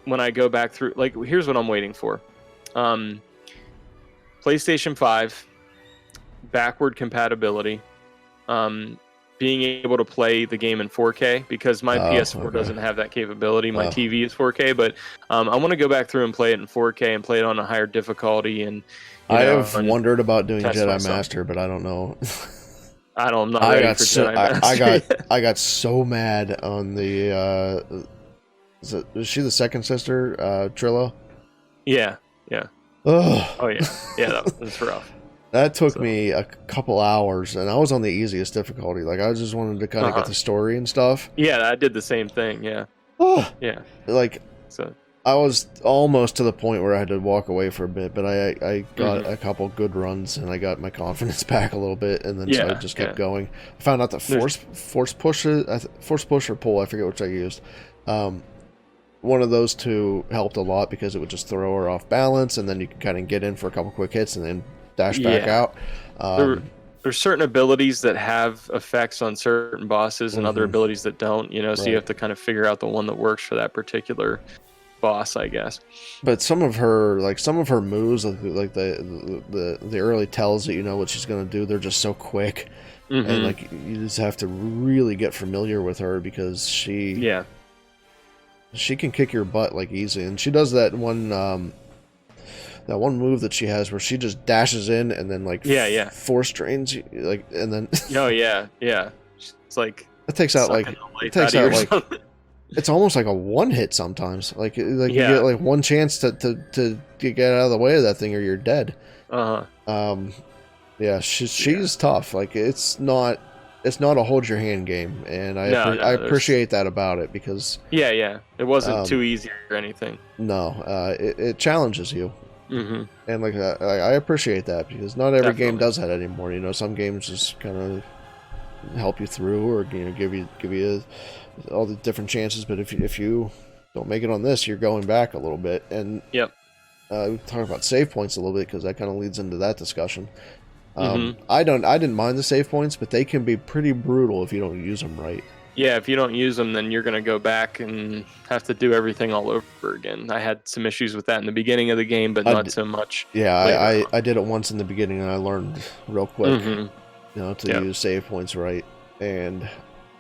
when I go back through, like, here's what I'm waiting for. PlayStation 5, backward compatibility, being able to play the game in 4K, because my PS4 doesn't have that capability. My TV is 4K, but I want to go back through and play it in 4K and play it on a higher difficulty. And I have wondered about doing Jedi Master, but I don't know. I'm not ready for Jedi Master. I got so mad on the. Is she the second sister, Trillo? Yeah. Ugh. Oh yeah, that was rough. That took me a couple hours, and I was on the easiest difficulty. Like, I just wanted to kind of get the story and stuff. Yeah, I did the same thing. Yeah. Yeah. Like, so I was almost to the point where I had to walk away for a bit, but I got a couple good runs, and I got my confidence back a little bit, and then so I just kept going. I found out that force push or pull, I forget which I used. One of those two helped a lot because it would just throw her off balance, and then you can kind of get in for a couple quick hits and then dash back out. There's certain abilities that have effects on certain bosses and other abilities that don't, so you have to kind of figure out the one that works for that particular boss, I guess. But some of her moves, like the early tells that you know what she's going to do, they're just so quick. And like you just have to really get familiar with her, because she can kick your butt like easy. And she does that one move that she has where she just dashes in and then like force drains you, like, and then it's like it takes out it's almost like a one hit sometimes. Like you get like one chance to get out of the way of that thing or you're dead. She's tough. Like it's not a hold your hand game, and I appreciate that about it, because it wasn't too easy or anything. No, it challenges you. And like I appreciate that, because not every game does that anymore. Some games just kind of help you through, or give you all the different chances. But if you don't make it on this, you're going back a little bit. And we talk about save points a little bit, because that kind of leads into that discussion. I didn't mind the save points, but they can be pretty brutal if you don't use them right. Yeah, if you don't use them, then you're going to go back and have to do everything all over again. I had some issues with that in the beginning of the game, but not so much. Yeah, I did it once in the beginning, and I learned real quick, to use save points right. And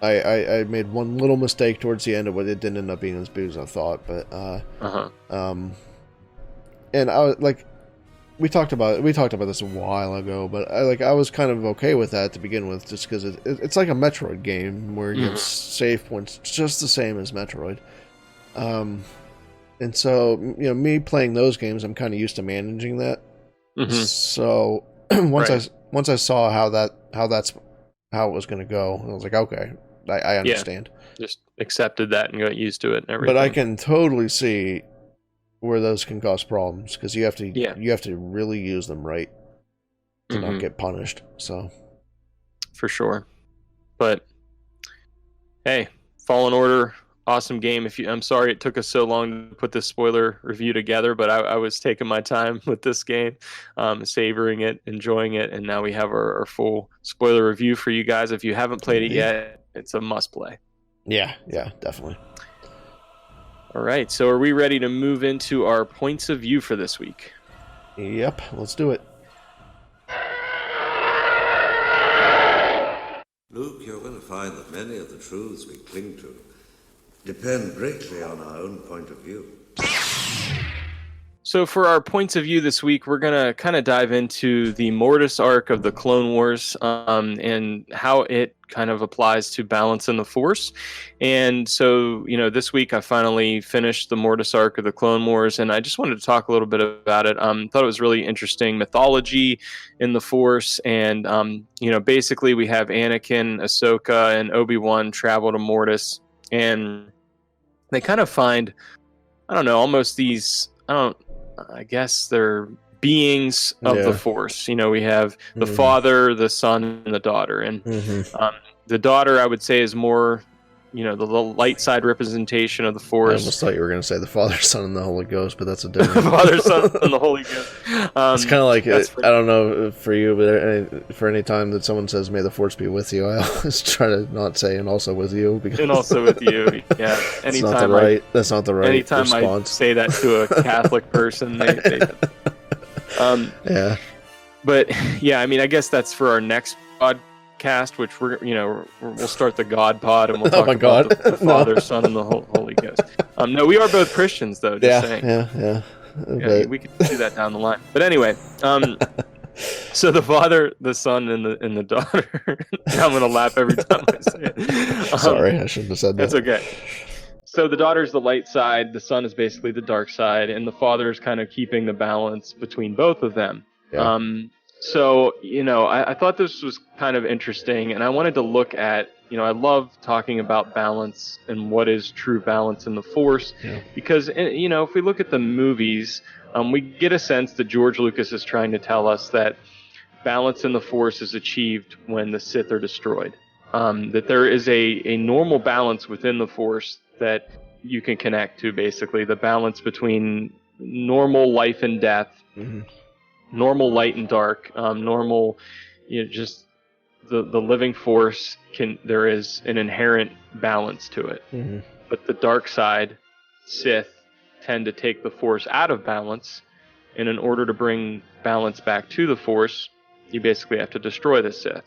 I made one little mistake towards the end of it. It didn't end up being as big as I thought, but and I was like, we talked about this a while ago, but I was kind of okay with that to begin with, just because it's like a Metroid game where you have save points just the same as Metroid. And so me playing those games, I'm kind of used to managing that. So once I saw how it was going to go, I was like, okay, I understand. Just accepted that and got used to it and everything. But I can totally see where those can cause problems because you have to really use them right to not get punished. So for sure. But hey, Fallen Order, awesome game. I'm sorry it took us so long to put this spoiler review together, but I was taking my time with this game, savoring it, enjoying it, and now we have our full spoiler review for you guys. If you haven't played it yet, it's a must play. Yeah, definitely. All right, so are we ready to move into our points of view for this week? Yep, let's do it. Luke, you're going to find that many of the truths we cling to depend greatly on our own point of view. So for our points of view this week, we're going to kind of dive into the Mortis arc of the Clone Wars and how it kind of applies to balance in the Force. And so, this week I finally finished the Mortis arc of the Clone Wars, and I just wanted to talk a little bit about it. Thought it was really interesting mythology in the Force, and, basically we have Anakin, Ahsoka, and Obi-Wan travel to Mortis, and they kind of find, almost these, I guess they're beings of the Force. We have the father, the son, and the daughter. And the daughter, I would say, is more, the light side representation of the Force. I almost thought you were going to say the Father, Son, and the Holy Ghost, but that's a different... Father, Son, and the Holy Ghost. It's kind of like, I don't know for you, but for any time that someone says, may the Force be with you, I always try to not say, and also with you. Because and also with you, yeah. Anytime that's not the right anytime response. I say that to a Catholic person, they yeah. But, yeah, I guess that's for our next podcast, which we'll start the God pod, and we'll talk about the Father, Son, and the Holy Ghost. No, we are both Christians, though. Just saying. Yeah. Yeah, we could do that down the line. But anyway, so the Father, the Son, and the daughter. I'm gonna laugh every time I say it. Sorry, I shouldn't have said that. That's okay. So the daughter is the light side, the son is basically the dark side, and the father is kind of keeping the balance between both of them. Yeah. So, I thought this was kind of interesting, and I wanted to look at, I love talking about balance and what is true balance in the Force, because, if we look at the movies, we get a sense that George Lucas is trying to tell us that balance in the Force is achieved when the Sith are destroyed. That there is a normal balance within the Force that you can connect to, basically, the balance between normal life and death, normal light and dark, normal, just the living Force there is an inherent balance to it. But the dark side, Sith, tend to take the Force out of balance, and in order to bring balance back to the Force, you basically have to destroy the Sith.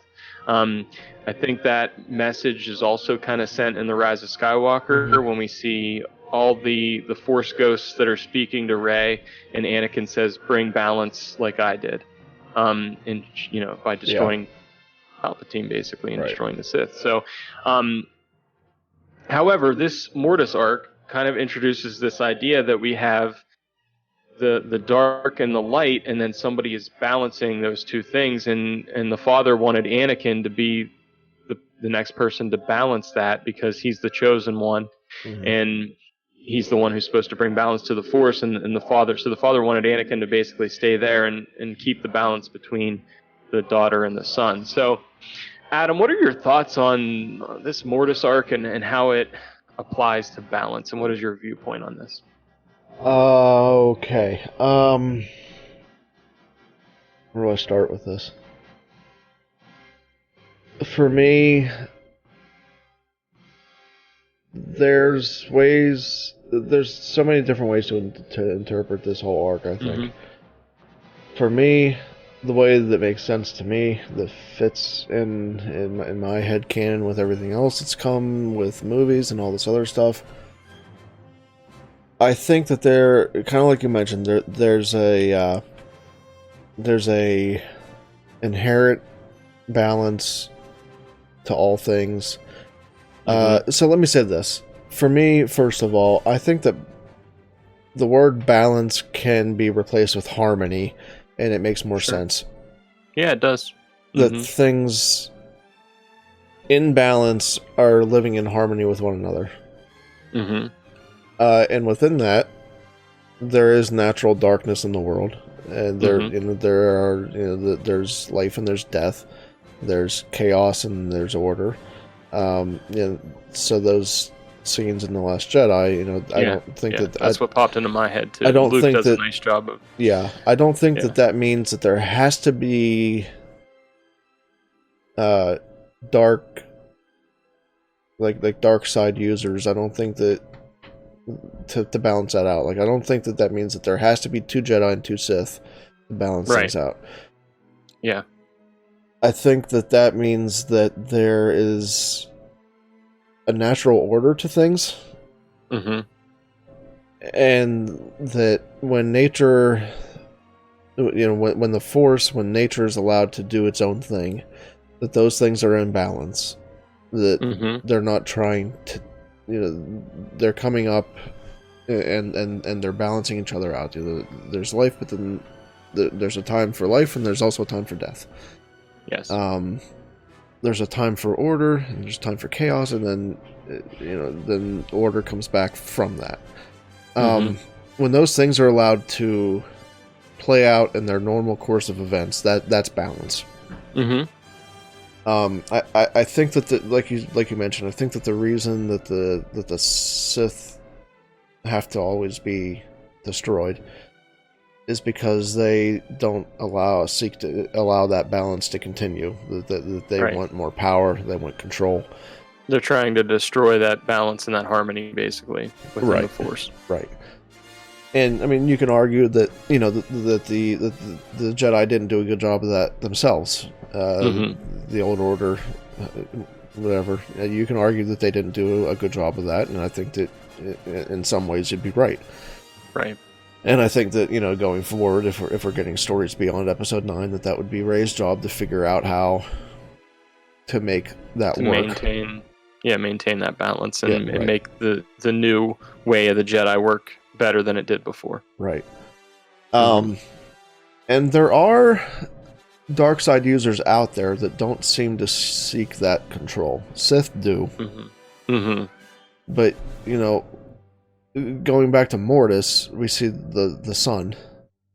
I think that message is also kind of sent in The Rise of Skywalker when we see all the Force ghosts that are speaking to Rey, and Anakin says, "Bring balance like I did," and by destroying Palpatine, basically, and destroying the Sith. So, however, this Mortis arc kind of introduces this idea that we have the dark and the light, and then somebody is balancing those two things, and the father wanted Anakin to be the next person to balance that because he's the chosen one, and he's the one who's supposed to bring balance to the Force, and the father wanted Anakin to basically stay there and keep the balance between the daughter and the son. So, Adam, what are your thoughts on this Mortis arc and how it applies to balance, and what is your viewpoint on this? Okay. Where do I start with this? For me, there's so many different ways to interpret this whole arc, I think. For me, the way that makes sense to me, that fits in my head canon with everything else that's come with movies and all this other stuff, I think that there, kind of like you mentioned, there's a inherent balance to all things. So let me say this. For me, first of all, I think that the word balance can be replaced with harmony, and it makes more sense. Yeah, it does. That things in balance are living in harmony with one another. And within that, there is natural darkness in the world, and there Mhm. there are there's life and there's death, there's chaos and there's order. So those scenes in The Last Jedi, I Yeah, don't think yeah, that that's what popped into my head too. I don't Luke think does a that nice job of. I don't think Yeah. that means that there has to be dark like dark side users. I don't think that to balance that out. Like I don't think that means that there has to be 2 Jedi and 2 Sith to balance Right. things out. Yeah. I think that means that there is a natural order to things, Mm-hmm. and that when nature, when the Force, when nature is allowed to do its own thing, that those things are in balance. That Mm-hmm. they're not trying to, they're coming up, and they're balancing each other out. There's life, but then there's a time for life, and there's also a time for death. Yes. There's a time for order, and there's time for chaos, and then then order comes back from that. When those things are allowed to play out in their normal course of events, that's balance. Mm-hmm. I think that like you mentioned, I think that the reason that the Sith have to always be destroyed is because they don't seek to allow that balance to continue. That they Right. want more power, they want control. They're trying to destroy that balance and that harmony, basically, within the Right. Force. Right. And I mean, you can argue that that the Jedi didn't do a good job of that themselves. The Old Order, whatever. You can argue that they didn't do a good job of that, and I think that in some ways you'd be right. Right. And I think that going forward, if we're getting stories beyond Episode 9, that would be Rey's job to figure out how to make that work. Maintain that balance and, Yeah, right. and make the new way of the Jedi work better than it did before. Right. Mhm. And there are dark side users out there that don't seem to seek that control. Sith do. Mm-hmm. Mm-hmm. But, going back to Mortis, we see the son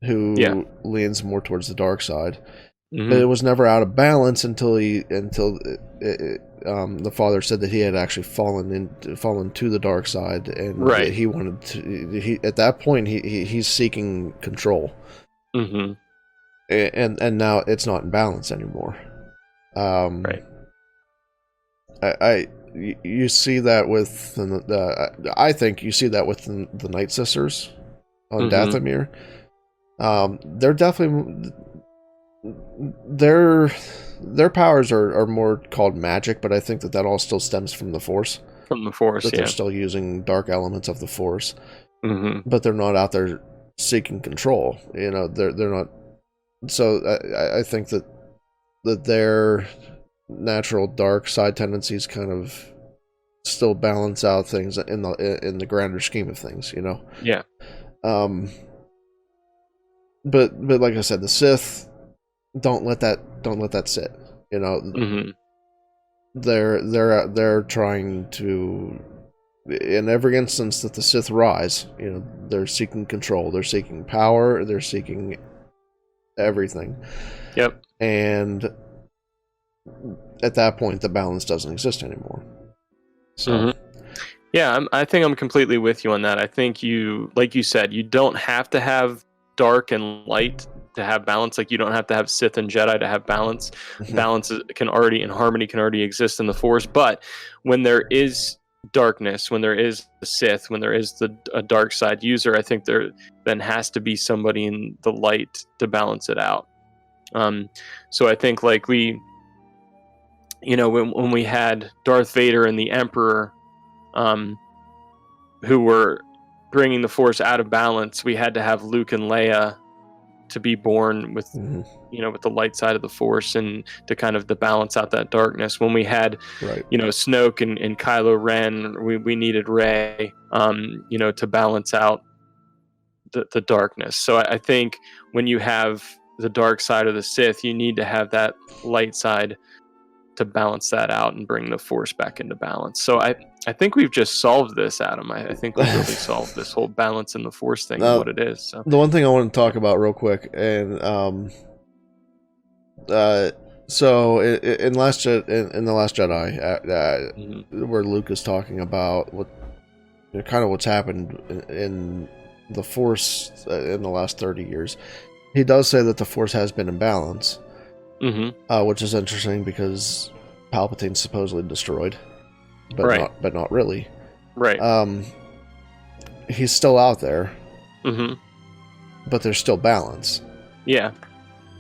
who leans more towards the dark side. Mm-hmm. But it was never out of balance until the father said that he had actually fallen to the dark side, and Right. he wanted to. At that point, he's seeking control. Mm-hmm. And now it's not in balance anymore. Right. You see that with I think you see that with the Night Sisters on Dathomir. They're definitely their powers are more called magic, but I think that all still stems from the Force. From the Force, that they're still using dark elements of the Force, but they're not out there seeking control. They're not. So I think that their natural dark side tendencies kind of still balance out things in the grander scheme of things. Yeah. But like I said, the Sith don't let that sit. They're trying to, in every instance that the Sith rise, they're seeking control, they're seeking power, they're seeking everything. Yep. And at that point, the balance doesn't exist anymore. So. Yeah, I think I'm completely with you on that. I think like you said, you don't have to have dark and light to have balance. Like you don't have to have Sith and Jedi to have balance. Balance can already, and harmony can already exist in the Force. But when there is darkness, when there is the Sith, when there is a dark side user, I think there then has to be somebody in the light to balance it out. So I think like when we had Darth Vader and the Emperor, who were bringing the Force out of balance, we had to have Luke and Leia to be born with with the light side of the Force, and to kind of to balance out that darkness. When we had Snoke and Kylo Ren, we needed Rey to balance out the darkness. So I think when you have the dark side of the Sith, you need to have that light side balance that out and bring the Force back into balance. So I think we've just solved this, Adam. I think we've really solved this whole balance in the Force thing and what it is. So the one thing I want to talk about real quick, and so in the Last Jedi, where Luke is talking about what kind of what's happened in the Force in the last 30 years, he does say that the Force has been in balance, which is interesting because Palpatine's supposedly destroyed, but not really. Right. He's still out there, but there's still balance. Yeah.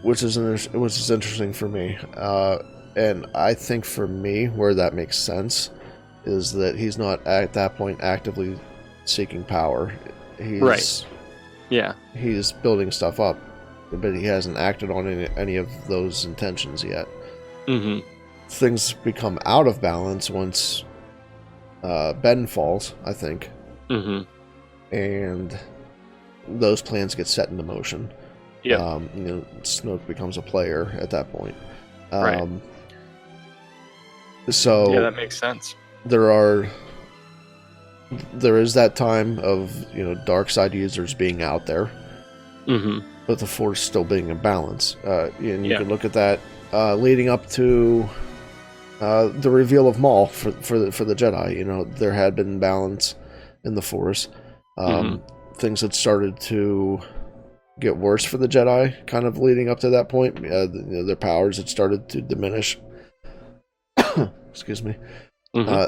Which is interesting for me, and I think for me where that makes sense is that he's not at that point actively seeking power. He's he's building stuff up, but he hasn't acted on any of those intentions yet. Things become out of balance once Ben falls, I think, and those plans get set into motion. Yeah. Snoke becomes a player at that point. Right. So yeah, that makes sense. There is that time of dark side users being out there, but the Force still being in balance. And you can look at that leading up to the reveal of Maul for the Jedi. There had been balance in the Force. Things had started to get worse for the Jedi, kind of leading up to that point. Their powers had started to diminish. Excuse me.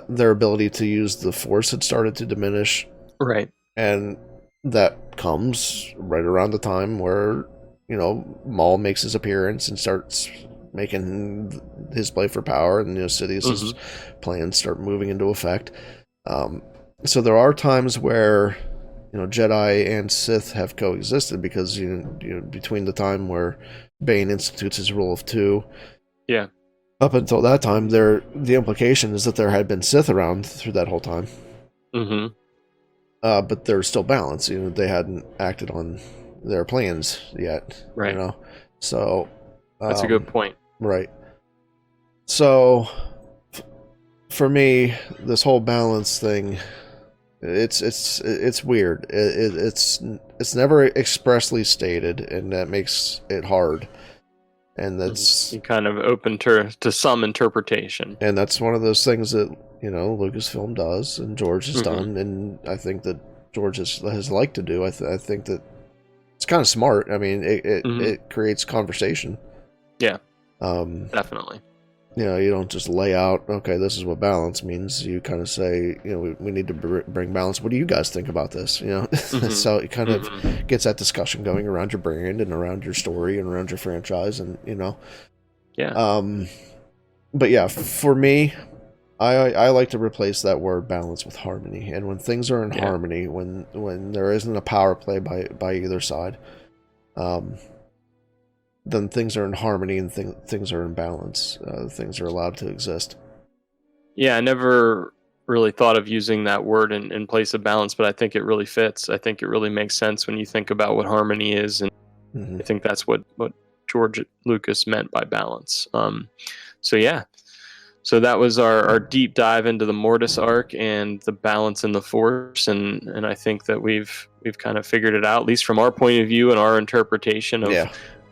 Their ability to use the Force had started to diminish. Right. And that comes right around the time where, Maul makes his appearance and starts making his play for power, and Sidious's plans start moving into effect. So there are times where Jedi and Sith have coexisted because between the time where Bane institutes his rule of two, up until that time, the implication is that there had been Sith around through that whole time. But there's still balance. They hadn't acted on their plans yet. Right. So that's a good point. Right. So for me, this whole balance thing. It's weird. It's never expressly stated, and that makes it hard. And that's kind of open to some interpretation. And that's one of those things that Lucasfilm does, and George has done, and I think that George has liked to do. I think that it's kind of smart. I mean, it creates conversation. Yeah. Definitely. You don't just lay out, okay, this is what balance means. You kind of say, we need to bring balance. What do you guys think about this? So it kind of gets that discussion going around your brand and around your story and around your franchise, and Yeah. But yeah, for me, I like to replace that word balance with harmony. And when things are in harmony, when there isn't a power play by either side, then things are in harmony and things are in balance. Things are allowed to exist. Yeah, I never really thought of using that word in place of balance, but I think it really fits. I think it really makes sense when you think about what harmony is, and I think that's what George Lucas meant by balance. So that was our deep dive into the Mortis arc and the balance in the Force, and I think that we've kind of figured it out, at least from our point of view and our interpretation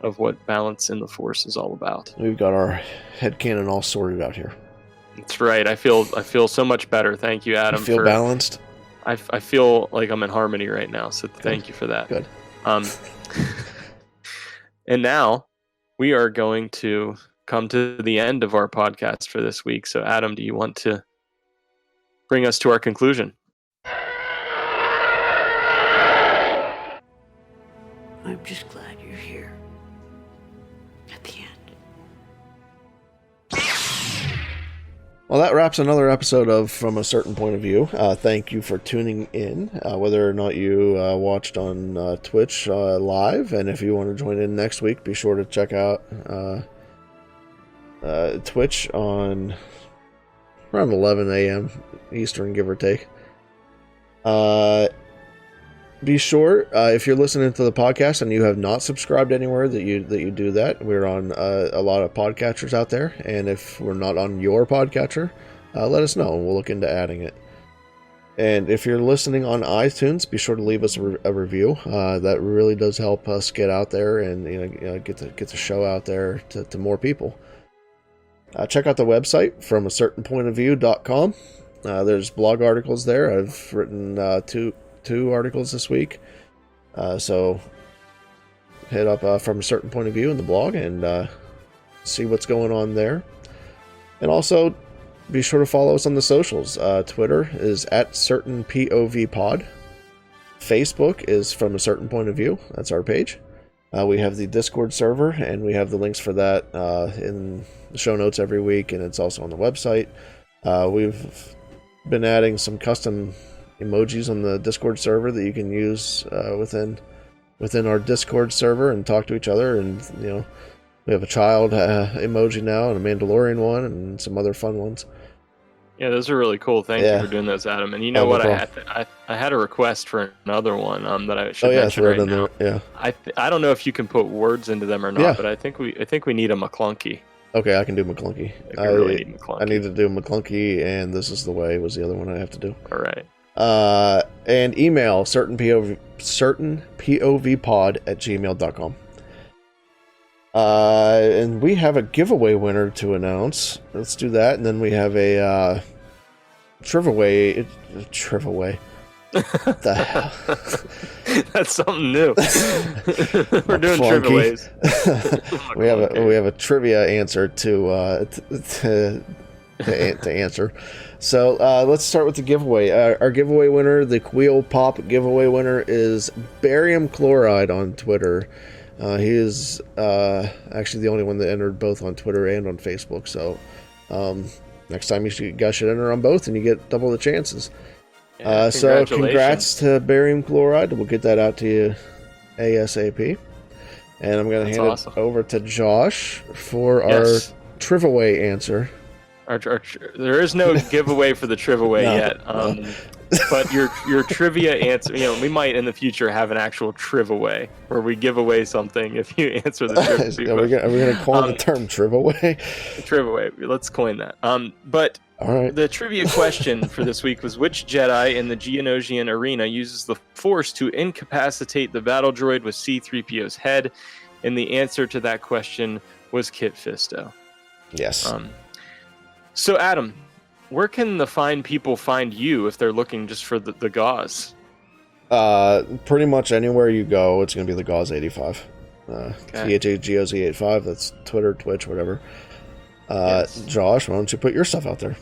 of what balance in the Force is all about. We've got our headcanon all sorted out here. That's right. I feel so much better. Thank you, Adam. You feel balanced? I feel like I'm in harmony right now, so thank you for that. Good. And now we are going to come to the end of our podcast for this week. So Adam, do you want to bring us to our conclusion? I'm just glad you're here. At the end. Well, that wraps another episode of From a Certain Point of View. Thank you for tuning in, whether or not you watched on Twitch live. And if you want to join in next week, be sure to check out Twitch on around 11 a.m. Eastern, give or take. be sure, if you're listening to the podcast and you have not subscribed anywhere, that you do that. We're on a lot of podcatchers out there, and if we're not on your podcatcher, let us know, and we'll look into adding it. And if you're listening on iTunes, be sure to leave us a review. That really does help us get out there and get the show out there to more people. Check out the website from a certain point of view.com. There's blog articles there. I've written two articles this week. So head up from a certain point of view in the blog and see what's going on there. And also, be sure to follow us on the socials. Twitter is @CertainPOVPod. Facebook is From a Certain Point of View. That's our page. We have the Discord server, and we have the links for that in the show notes every week, and it's also on the website. We've been adding some custom emojis on the Discord server that you can use within our Discord server and talk to each other. And we have a child emoji now, and a Mandalorian one, and some other fun ones. Yeah, those are really cool. Thank you for doing those, Adam. And you know what? I had a request for another one that I should mention right now. Yeah. I don't know if you can put words into them or not, but I think we need a McClunky. Okay, I can do McClunky. I really need McClunky. I need to do McClunky, and This Is the Way was the other one I have to do. All right. And email certainpovpod@gmail.com. And we have a giveaway winner to announce. Let's do that, and then we have a Triviaway. What the hell? That's something new. We're doing triviaways. we have a trivia answer to answer. So let's start with the giveaway. Our giveaway winner, the Queel Pop giveaway winner, is barium chloride on Twitter. He is actually the only one that entered both on Twitter and on Facebook. So next time you guys should enter on both, and you get double the chances. Yeah, so congrats to barium chloride. We'll get that out to you ASAP. And I'm going to hand it over to Josh for our Triviaway answer. There is no giveaway for the Triviaway yet. But your trivia answer, we might in the future have an actual Triviaway where we give away something if you answer the trivia. Are we going to coin the term Triviaway? Triviaway. Let's coin that. But all right. The trivia question for this week was, which Jedi in the Geonosian arena uses the Force to incapacitate the battle droid with C-3PO's head? And the answer to that question was Kit Fisto. Yes. So, Adam, where can the fine people find you if they're looking just for the gauze? Pretty much anywhere you go, it's going to be the Gauze85. THAGOZ85. That's Twitter, Twitch, whatever. Yes. Josh, why don't you put your stuff out there?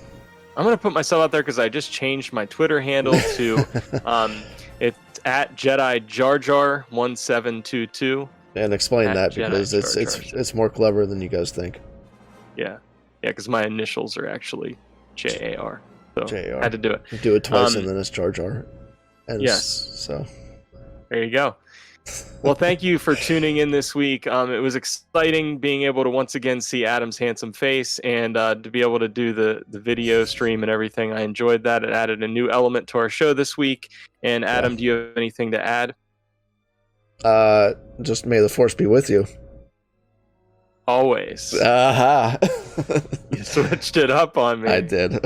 I'm going to put myself out there because I just changed my Twitter handle to it's @JediJarJar1722. And explain that because it's more clever than you guys think. Yeah, because my initials are actually JAR. So JAR. I had to do it. Do it twice and then it's Jar Jar. Yes. So there you go. Well, thank you for tuning in this week. It was exciting being able to once again see Adam's handsome face and to be able to do the video stream and everything. I enjoyed that. It added a new element to our show this week. And Adam, do you have anything to add? Just may the Force be with you. Always. Aha. You switched it up on me. I did.